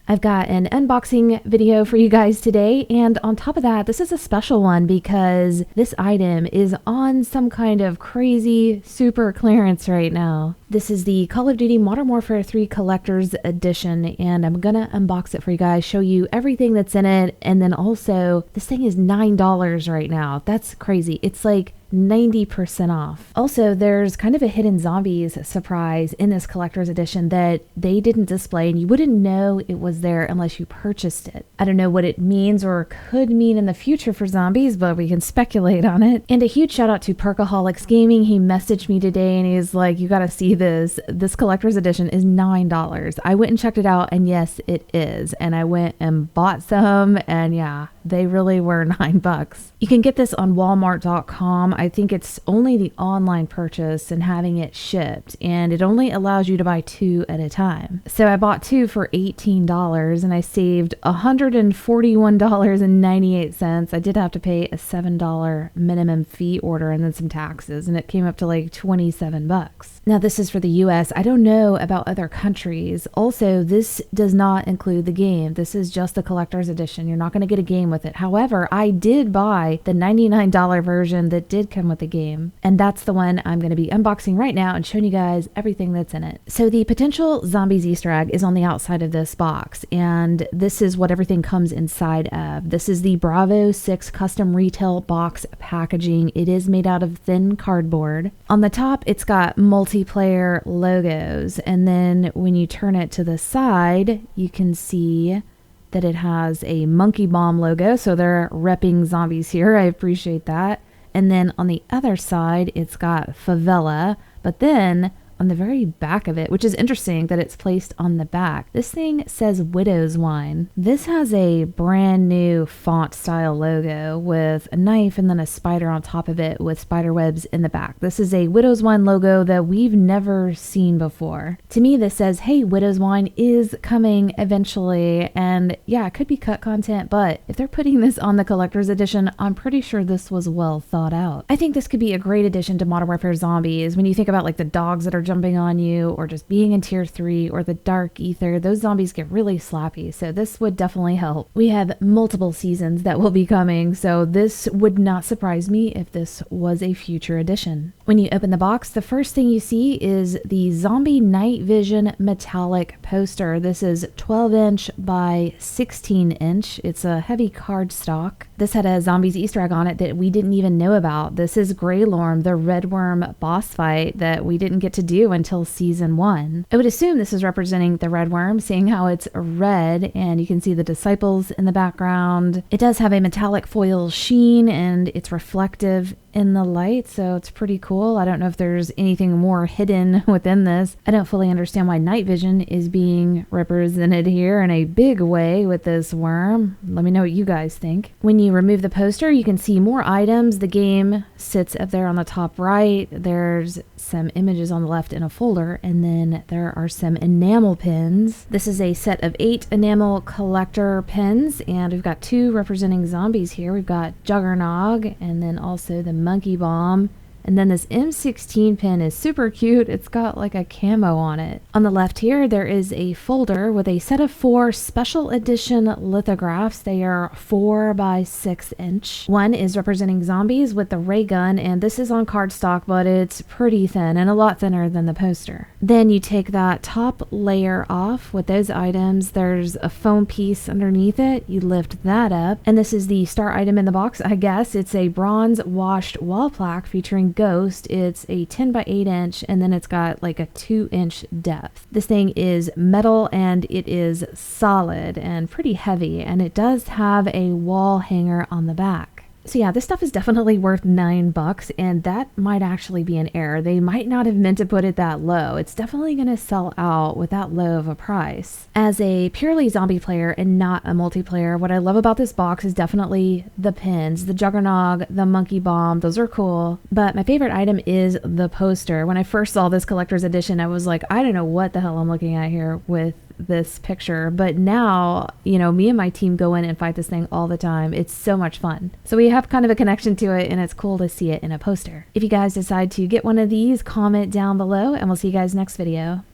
I've got an unboxing video for you guys today, and on top of that, this is a special one because this item is on some kind of crazy super clearance right now. This is the Call of Duty Modern Warfare 3 Collector's Edition, and I'm gonna unbox it for you guys, show you everything that's in it, and then also, this thing is $9 right now. That's crazy. It's like 90% off. Also, there's kind of a hidden zombies surprise in this collector's edition that they didn't display, and you wouldn't know it was there unless you purchased it. I don't know what it means or could mean in the future for zombies, but we can speculate on it. And a huge shout out to Perkaholics Gaming. He messaged me today and he's like, you gotta see this. This collector's edition is $9. I went and checked it out, and yes, it is. And I went and bought some, and yeah, they really were $9. You can get this on Walmart.com. I think it's only the online purchase and having it shipped, and it only allows you to buy 2 at a time. So I bought 2 for $18 and I saved $141.98. I did have to pay a $7 minimum fee order and then some taxes, and it came up to like 27 bucks. Now this is for the US. I don't know about other countries. Also, this does not include the game. This is just the collector's edition. You're not going to get a game with it. However, I did buy the $99 version that did come with the game, and that's the one I'm going to be unboxing right now and showing you guys everything that's in it. So the potential zombies Easter egg is on the outside of this box, and this is what everything comes inside of. This is the Bravo 6 custom retail box packaging. It is made out of thin cardboard. On the top, it's got multiplayer logos, and then when you turn it to the side, you can see that it has a monkey bomb logo, so they're repping zombies here. I appreciate that. And then on the other side, it's got favela, but then on the very back of it, which is interesting that it's placed on the back, this thing says Widow's Wine. This has a brand new font style logo with a knife and then a spider on top of it with spider webs in the back. This is a Widow's Wine logo that we've never seen before. To me, this says, hey, Widow's Wine is coming eventually, and yeah, it could be cut content, but if they're putting this on the collector's edition, I'm pretty sure this was well thought out. I think this could be a great addition to Modern Warfare Zombies. When you think about like the dogs that are jumping on you, or just being in tier 3, or the dark ether, those zombies get really slappy, so this would definitely help. We have multiple seasons that will be coming, so this would not surprise me if this was a future edition. When you open the box, the first thing you see is the Zombie Night Vision metallic poster. This is 12-inch by 16-inch. It's a heavy cardstock. This had a zombies Easter egg on it that we didn't even know about. This is Greylorm, the Red Worm boss fight that we didn't get to do until season 1. I would assume this is representing the Red Worm, seeing how it's red, and you can see the disciples in the background. It does have a metallic foil sheen, and it's reflective in the light, so it's pretty cool. I don't know if there's anything more hidden within this. I don't fully understand why night vision is being represented here in a big way with this worm. Let me know what you guys think. When you remove the poster, you can see more items. The game sits up there on the top right. There's some images on the left in a folder, and then there are some enamel pins. This is a set of 8 enamel collector pins, and we've got 2 representing zombies here. We've got Juggernog, and then also the monkey bomb. And then this M16 pin is super cute. It's got like a camo on it. On the left here, there is a folder with a set of 4 special edition lithographs. They are 4 by 6 inch. One is representing zombies with the ray gun, and this is on cardstock, but it's pretty thin and a lot thinner than the poster. Then you take that top layer off with those items. There's a foam piece underneath it. You lift that up, and this is the star item in the box, I guess. It's a bronze washed wall plaque featuring Ghost. It's a 10 by 8 inch, and then it's got like a 2-inch depth. This thing is metal, and it is solid and pretty heavy, and it does have a wall hanger on the back. So yeah, this stuff is definitely worth $9, and that might actually be an error. They might not have meant to put it that low. It's definitely going to sell out with that low of a price. As a purely zombie player and not a multiplayer, what I love about this box is definitely the pins, the Juggernog, the monkey bomb. Those are cool. But my favorite item is the poster. When I first saw this collector's edition, I was like, I don't know what the hell I'm looking at here with this picture, but now, you know, me and my team go in and fight this thing all the time. It's so much fun. So we have kind of a connection to it, and it's cool to see it in a poster. If you guys decide to get one of these, comment down below, and we'll see you guys next video.